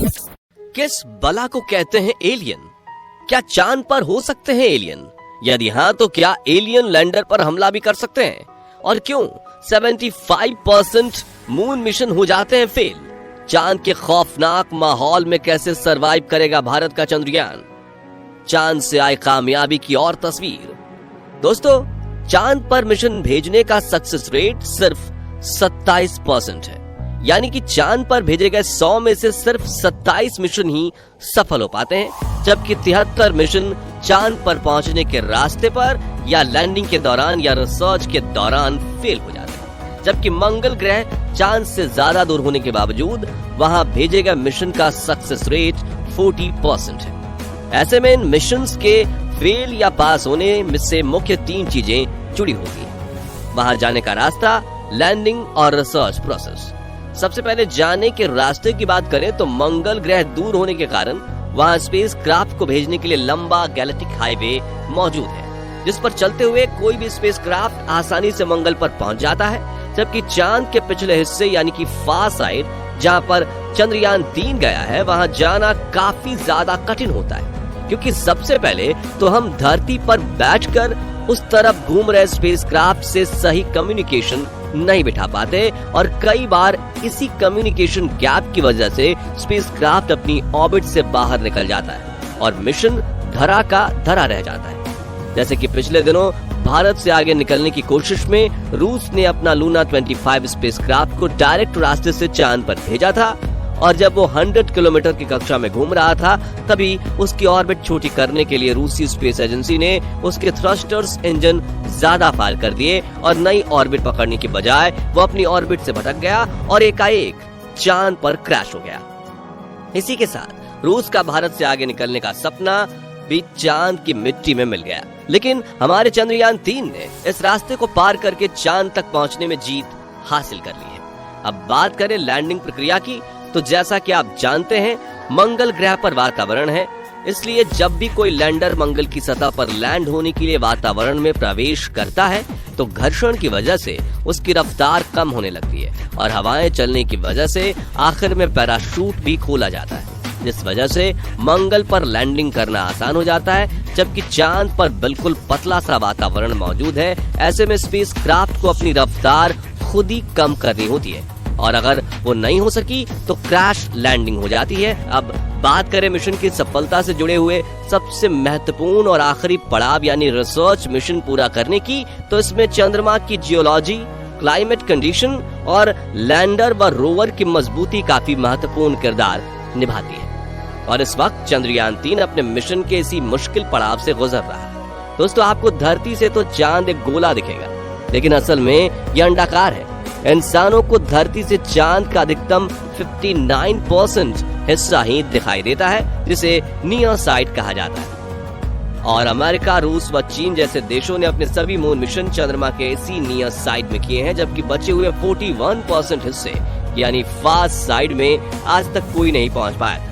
किस बला को कहते हैं एलियन? क्या चांद पर हो सकते हैं एलियन? यदि हाँ तो क्या एलियन लैंडर पर हमला भी कर सकते हैं? और क्यों 75% मून मिशन हो जाते हैं फेल? चांद के खौफनाक माहौल में कैसे सरवाइव करेगा भारत का चंद्रयान? चांद से आए कामयाबी की और तस्वीर। दोस्तों, चांद पर मिशन भेजने का सक्सेस रेट सिर्फ 27% है। यानी कि चांद पर भेजे गए 100 में से सिर्फ 27 मिशन ही सफल हो पाते हैं, जबकि 73 मिशन चांद पर पहुंचने के रास्ते पर या लैंडिंग के दौरान या रिसर्च के दौरान फेल हो जाते हैं। जबकि मंगल ग्रह चांद से ज्यादा दूर होने के बावजूद वहां भेजे गए मिशन का सक्सेस रेट 40% है। ऐसे में इन मिशंस के फेल या पास होने में से मुख्य 3 चीजें जुड़ी होती हैं। वहां जाने का रास्ता, लैंडिंग और रिसर्च प्रोसेस। सबसे पहले जाने के रास्ते की बात करें तो मंगल ग्रह दूर होने के कारण वहां स्पेस क्राफ्ट को भेजने के लिए लंबा गैलेक्टिक हाईवे मौजूद है, जिस पर चलते हुए कोई भी स्पेस क्राफ्ट आसानी से मंगल पर पहुंच जाता है। जबकि चांद के पिछले हिस्से यानी कि फार साइड, जहां पर चंद्रयान 3 गया है, वहां जाना काफी ज्यादा कठिन होता है, क्योंकि सबसे पहले तो हम धरती पर बैठकर उस तरफ घूम रहे स्पेस क्राफ्ट से सही कम्युनिकेशन नहीं बिठा पाते और कई बार इसी कम्युनिकेशन गैप की वजह से स्पेसक्राफ्ट अपनी ऑर्बिट से बाहर निकल जाता है और मिशन धरा का धरा रह जाता है। जैसे कि पिछले दिनों भारत से आगे निकलने की कोशिश में रूस ने अपना लूना 25 स्पेसक्राफ्ट को डायरेक्ट रास्ते से चांद पर भेजा था, और जब वो 100 किलोमीटर की कक्षा में घूम रहा था तभी उसकी ऑर्बिट छोटी करने के लिए रूसी स्पेस एजेंसी ने उसके थ्रस्टर्स इंजन ज्यादा फायर कर दिए और नई ऑर्बिट पकड़ने की बजाय वो अपनी ऑर्बिट से भटक गया और एकाएक चांद पर क्रैश हो गया। इसी के साथ रूस का भारत से आगे निकलने का सपना भी चांद की मिट्टी में मिल गया। लेकिन हमारे चंद्रयान 3 ने इस रास्ते को पार करके चांद तक पहुंचने में जीत हासिल कर ली है। अब बात करें लैंडिंग प्रक्रिया की, तो जैसा कि आप जानते हैं मंगल ग्रह पर वातावरण है, इसलिए जब भी कोई लैंडर मंगल की सतह पर लैंड होने के लिए वातावरण में प्रवेश करता है तो घर्षण की वजह से उसकी रफ्तार कम होने लगती है और हवाएं चलने की वजह से आखिर में पैराशूट भी खोला जाता है, जिस वजह से मंगल पर लैंडिंग करना आसान हो जाता है। जबकि चांद पर बिल्कुल पतला सा वातावरण मौजूद है, ऐसे में स्पेस क्राफ्ट को अपनी रफ्तार खुद ही कम करनी होती है और अगर वो नहीं हो सकी तो क्रैश लैंडिंग हो जाती है। अब बात करें मिशन की सफलता से जुड़े हुए सबसे महत्वपूर्ण और आखिरी पड़ाव यानी रिसर्च मिशन पूरा करने की, तो इसमें चंद्रमा की जियोलॉजी, क्लाइमेट कंडीशन और लैंडर व रोवर की मजबूती काफी महत्वपूर्ण किरदार निभाती है। और इस वक्त चंद्रयान 3 अपने मिशन के इसी मुश्किल पड़ाव से गुजर रहा है। दोस्तों, आपको धरती से तो चांद एक गोला दिखेगा, लेकिन असल में यह अंडाकार है। इंसानों को धरती से चांद का अधिकतम 59% हिस्सा ही दिखाई देता है, जिसे नियर साइड कहा जाता है। और अमेरिका, रूस व चीन जैसे देशों ने अपने सभी मून मिशन चंद्रमा के इसी नियर साइड में किए हैं, जबकि बचे हुए 41% हिस्से यानी फार साइड में आज तक कोई नहीं पहुंच पाया।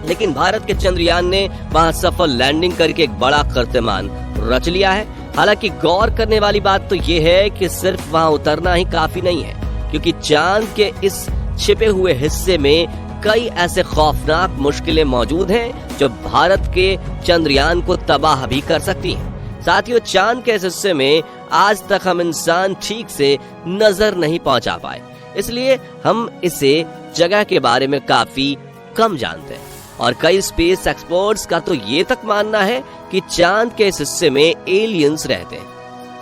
लेकिन भारत के चंद्रयान ने वहां सफल लैंडिंग करके एक बड़ा कीर्तिमान रच लिया है। हालांकि गौर करने वाली बात तो ये है कि सिर्फ वहां उतरना ही काफी नहीं है, क्योंकि चांद के इस छिपे हुए हिस्से में कई ऐसे खौफनाक मुश्किलें मौजूद हैं जो भारत के चंद्रयान को तबाह भी कर सकती हैं। साथियों, चांद के इस हिस्से में आज तक हम इंसान ठीक से नजर नहीं पहुंचा पाए, इसलिए हम इसे जगह के बारे में काफी कम जानते हैं। और कई स्पेस एक्सपर्ट्स का तो ये तक मानना है कि चांद के इस हिस्से में एलियंस रहते हैं,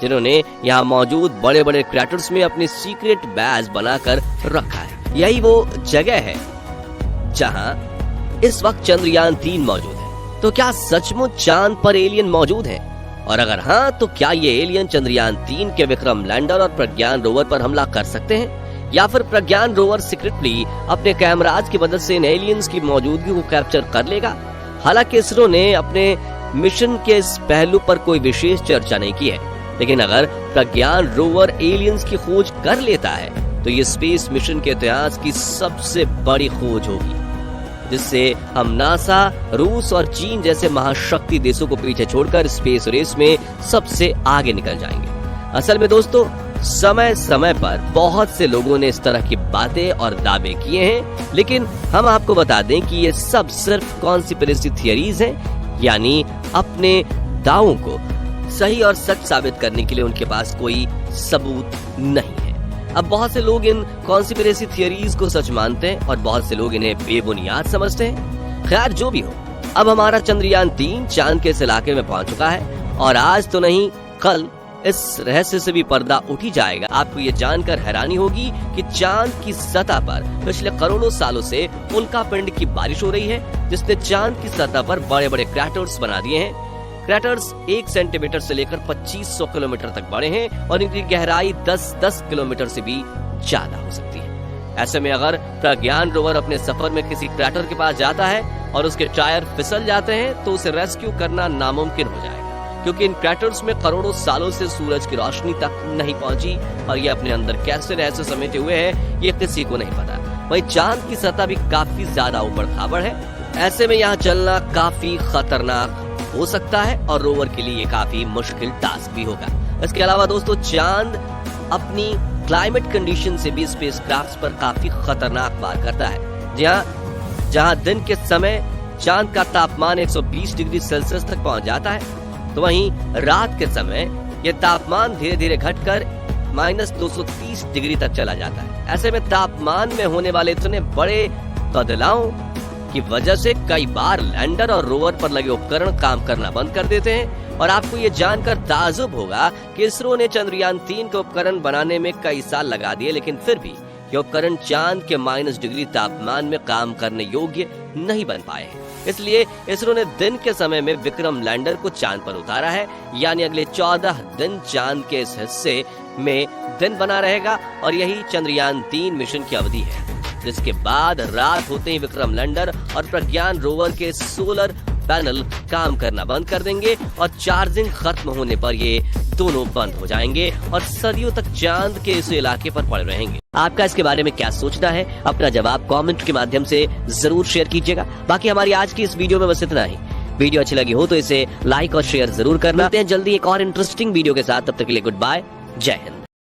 जिन्होंने यहाँ मौजूद बड़े बड़े क्रैटर्स में अपनी सीक्रेट बेस बनाकर रखा है। यही वो जगह है जहाँ इस वक्त चंद्रयान 3 मौजूद है। तो क्या सचमुच चांद पर एलियन मौजूद है? और अगर हाँ, तो क्या ये एलियन चंद्रयान 3 के विक्रम लैंडर और प्रज्ञान रोवर पर हमला कर सकते हैं, या फिर प्रज्ञान रोवर सीक्रेटली अपने कैमराज की मदद से इन एलियंस की मौजूदगी को कैप्चर कर लेगा? हालांकि इसरो ने अपने मिशन के इस पहलू पर कोई विशेष चर्चा नहीं की है, लेकिन अगर प्रज्ञान रोवर एलियंस की खोज कर लेता है तो ये स्पेस मिशन के इतिहास की सबसे बड़ी खोज होगी, जिससे हम नासा, रूस और चीन जैसे महाशक्ति देशों को पीछे छोड़कर स्पेस रेस में सबसे आगे निकल जाएंगे। असल में दोस्तों, समय समय पर बहुत से लोगों ने इस तरह की बातें और दावे किए हैं, लेकिन हम आपको बता दें कि ये सब सिर्फ कॉन्स्पिरेसी थियरीज हैं, यानी अपने दावों को सही और सच साबित करने के लिए उनके पास कोई सबूत नहीं है। अब बहुत से लोग इन कॉन्स्पिरेसी थियरीज को सच मानते हैं और बहुत से लोग इन्हें बेबुनियाद समझते हैं। खैर जो भी हो, अब हमारा चंद्रयान 3 चांद के इस इलाके में पहुंच चुका है और आज तो नहीं कल इस रहस्य से भी पर्दा उठ ही जाएगा। आपको ये जानकर हैरानी होगी कि चांद की सतह पर पिछले करोड़ों सालों से उल्कापिंड की बारिश हो रही है, जिसने चांद की सतह पर बड़े बड़े क्रैटर्स बना दिए हैं। क्रैटर्स 1 सेंटीमीटर से लेकर 2500 किलोमीटर तक बड़े हैं और इनकी गहराई 10-10 किलोमीटर से भी ज्यादा हो सकती है। ऐसे में अगर प्रज्ञान रोवर अपने सफर में किसी क्रैटर के पास जाता है और उसके टायर फिसल जाते हैं तो उसे रेस्क्यू करना नामुमकिन हो जाएगा, क्योंकि इन क्रैटर्स में करोड़ों सालों से सूरज की रोशनी तक नहीं पहुंची और ये अपने अंदर कैसे रहस्य समेटे हुए हैं ये किसी को नहीं पता। वहीं चांद की सतह भी काफी ज्यादा ऊबड़ खाबड़ है। ऐसे में यहाँ चलना काफी खतरनाक हो सकता है और रोवर के लिए ये काफी मुश्किल टास्क भी होगा। इसके अलावा दोस्तों, चांद अपनी क्लाइमेट कंडीशन से भी स्पेसक्राफ्ट पर काफी खतरनाक वार करता है। जहाँ दिन के समय चांद का तापमान 120 डिग्री सेल्सियस तक पहुंच जाता है, तो वहीं रात के समय यह तापमान धीरे धीरे घटकर -230 डिग्री तक चला जाता है। ऐसे में तापमान में होने वाले इतने बड़े बदलावों की वजह से कई बार लैंडर और रोवर पर लगे उपकरण काम करना बंद कर देते हैं। और आपको ये जानकर ताज्जुब होगा कि इसरो ने चंद्रयान 3 के उपकरण बनाने में कई साल लगा दिए, लेकिन फिर भी ये उपकरण चांद के -डिग्री तापमान में काम करने योग्य नहीं बन पाए हैं। इसलिए इसरो ने दिन के समय में विक्रम लैंडर को चांद पर उतारा है, यानी अगले 14 दिन चांद के इस हिस्से में दिन बना रहेगा और यही चंद्रयान 3 मिशन की अवधि है, जिसके बाद रात होते ही विक्रम लैंडर और प्रज्ञान रोवर के सोलर पैनल काम करना बंद कर देंगे और चार्जिंग खत्म होने पर ये दोनों बंद हो जाएंगे और सदियों तक चांद के इस इलाके पर पड़े रहेंगे। आपका इसके बारे में क्या सोचना है? अपना जवाब कमेंट के माध्यम से जरूर शेयर कीजिएगा। बाकी हमारी आज की इस वीडियो में बस इतना ही। वीडियो अच्छी लगी हो तो इसे लाइक और शेयर जरूर करना। मिलते हैं जल्दी एक और इंटरेस्टिंग वीडियो के साथ, तब तक के लिए गुड बाय, जय हिंद।